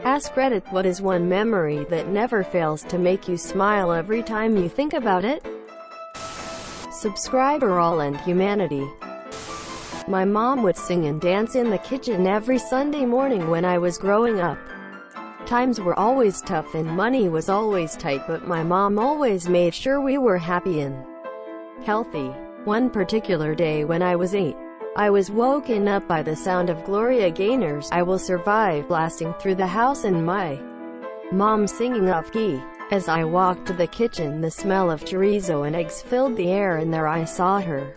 AskReddit, what is one memory that never fails to make you smile every time you think about it? Subscriber all and humanity. My mom would sing and dance in the kitchen every Sunday morning when I was growing up. Times were always tough and money was always tight, but my mom always made sure we were happy and healthy. One particular day when I was 8, I was woken up by the sound of Gloria Gaynor's "I Will Survive" blasting through the house and my mom singing off-key. As I walked to the kitchen, the smell of chorizo and eggs filled the air, and there I saw her.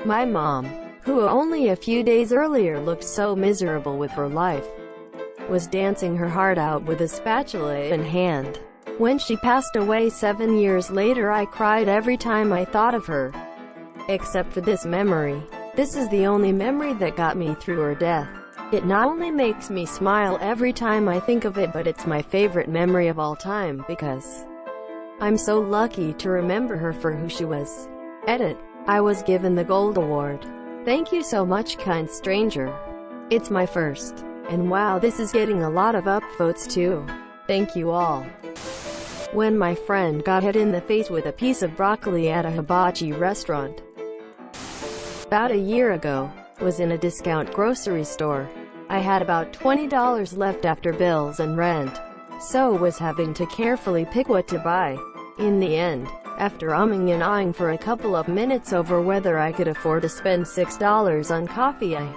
My mom, who only a few days earlier looked so miserable with her life, was dancing her heart out with a spatula in hand. When she passed away 7 years later, I cried every time I thought of her. Except for this memory. This is the only memory that got me through her death. It not only makes me smile every time I think of it, but it's my favorite memory of all time because I'm so lucky to remember her for who she was. Edit. I was given the Gold Award. Thank you so much, kind stranger. It's my first. And wow, this is getting a lot of upvotes too. Thank you all. When my friend got hit in the face with a piece of broccoli at a hibachi restaurant about a year ago, was in a discount grocery store. I had about $20 left after bills and rent, so was having to carefully pick what to buy. In the end, after umming and ahhing for a couple of minutes over whether I could afford to spend $6 on coffee, I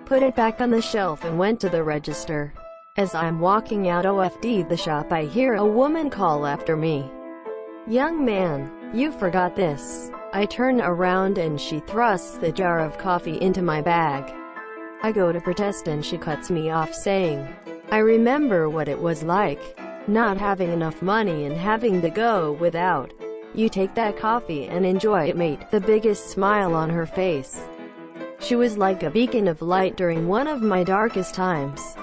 put it back on the shelf and went to the register. As I'm walking out of the shop, I hear a woman call after me. "Young man, you forgot this." I turn around and she thrusts the jar of coffee into my bag. I go to protest and she cuts me off, saying, "I remember what it was like, not having enough money and having to go without. You take that coffee and enjoy it, mate." The biggest smile on her face. She was like a beacon of light during one of my darkest times.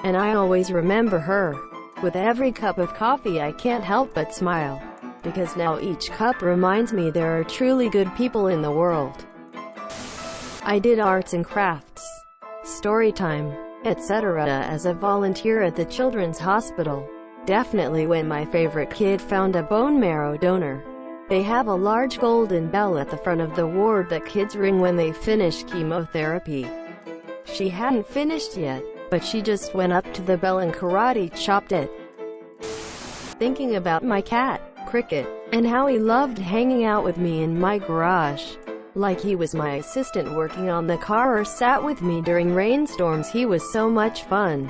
And I always remember her. With every cup of coffee I can't help but smile, because now each cup reminds me there are truly good people in the world. I did arts and crafts, story time, etc. as a volunteer at the Children's Hospital. Definitely when my favorite kid found a bone marrow donor. They have a large golden bell at the front of the ward that kids ring when they finish chemotherapy. She hadn't finished yet, but she just went up to the bell and karate chopped it. Thinking about my cat, Cricket, and how he loved hanging out with me in my garage, like he was my assistant working on the car or sat with me during rainstorms. He was so much fun.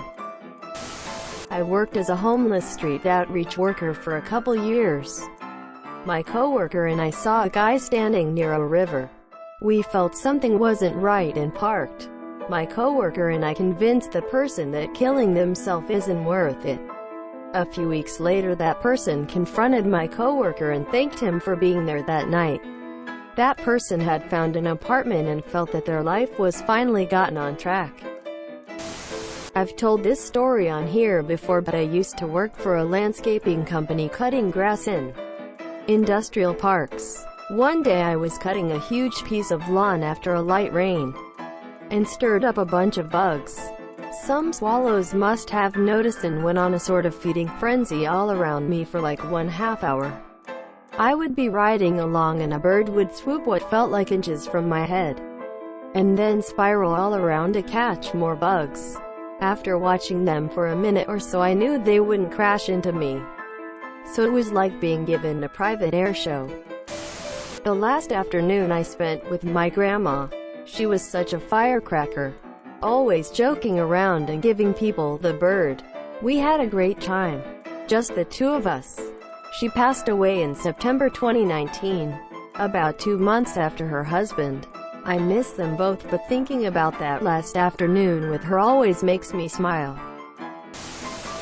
I worked as a homeless street outreach worker for a couple years. My coworker and I saw a guy standing near a river. We felt something wasn't right and parked. My coworker and I convinced the person that killing themselves isn't worth it. A few weeks later, that person confronted my coworker and thanked him for being there that night. That person had found an apartment and felt that their life was finally gotten on track. I've told this story on here before, but I used to work for a landscaping company cutting grass in industrial parks. One day I was cutting a huge piece of lawn after a light rain and stirred up a bunch of bugs. Some swallows must have noticed and went on a sort of feeding frenzy all around me for like 1/2 hour. I would be riding along and a bird would swoop what felt like inches from my head, and then spiral all around to catch more bugs. After watching them for a minute or so, I knew they wouldn't crash into me. So it was like being given a private air show. The last afternoon I spent with my grandma. She was such a firecracker, always joking around and giving people the bird. We had a great time, just the two of us. She passed away in September 2019, about 2 months after her husband. I miss them both, but thinking about that last afternoon with her always makes me smile.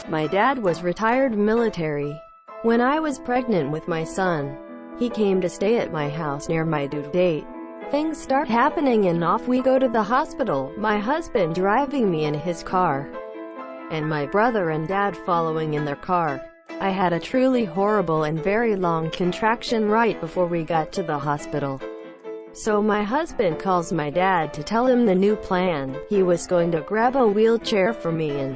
My dad was retired military. When I was pregnant with my son, he came to stay at my house near my due date. Things start happening and off we go to the hospital, my husband driving me in his car, and my brother and dad following in their car. I had a truly horrible and very long contraction right before we got to the hospital. So my husband calls my dad to tell him the new plan. He was going to grab a wheelchair for me and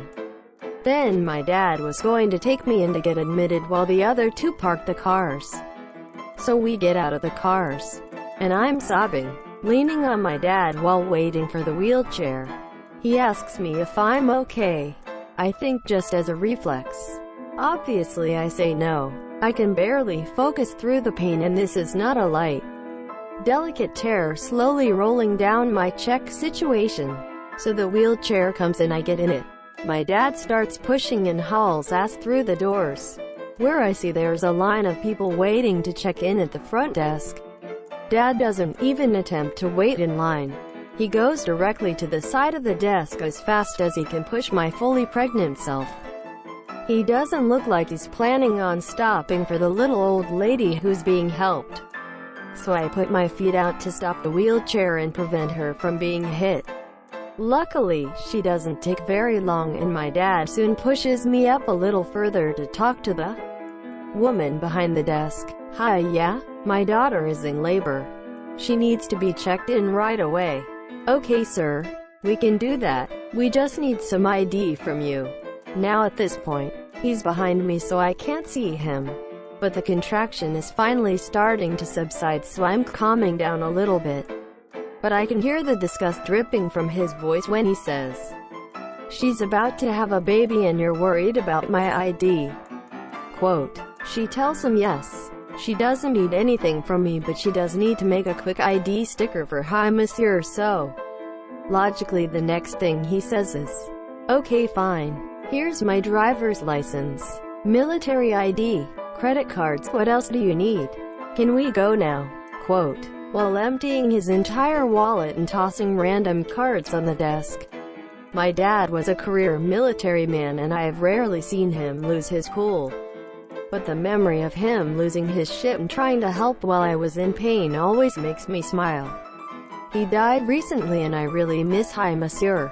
Then my dad was going to take me in to get admitted while the other two parked the cars. So we get out of the cars, and I'm sobbing, leaning on my dad while waiting for the wheelchair. He asks me if I'm okay. I think just as a reflex. Obviously I say no. I can barely focus through the pain, and this is not a light, delicate tear slowly rolling down my cheek situation. So the wheelchair comes and I get in it. My dad starts pushing and hauls ass through the doors, where I see there's a line of people waiting to check in at the front desk. Dad doesn't even attempt to wait in line. He goes directly to the side of the desk as fast as he can push my fully pregnant self. He doesn't look like he's planning on stopping for the little old lady who's being helped. So I put my feet out to stop the wheelchair and prevent her from being hit. Luckily, she doesn't take very long, and my dad soon pushes me up a little further to talk to the woman behind the desk. Hi, yeah? My daughter is in labor. She needs to be checked in right away. Okay, sir. We can do that. We just need some ID from you. Now at this point, he's behind me so I can't see him. But the contraction is finally starting to subside, so I'm calming down a little bit. But I can hear the disgust dripping from his voice when he says, "She's about to have a baby and you're worried about my ID." Quote. She tells him yes, she doesn't need anything from me, but she does need to make a quick ID sticker for "Hi Monsieur." So, logically the next thing he says is, "Okay, fine. Here's my driver's license, military ID, credit cards. What else do you need? Can we go now?" Quote. While emptying his entire wallet and tossing random cards on the desk. My dad was a career military man, and I have rarely seen him lose his cool. But the memory of him losing his shit and trying to help while I was in pain always makes me smile. He died recently and I really miss Hi Monsieur.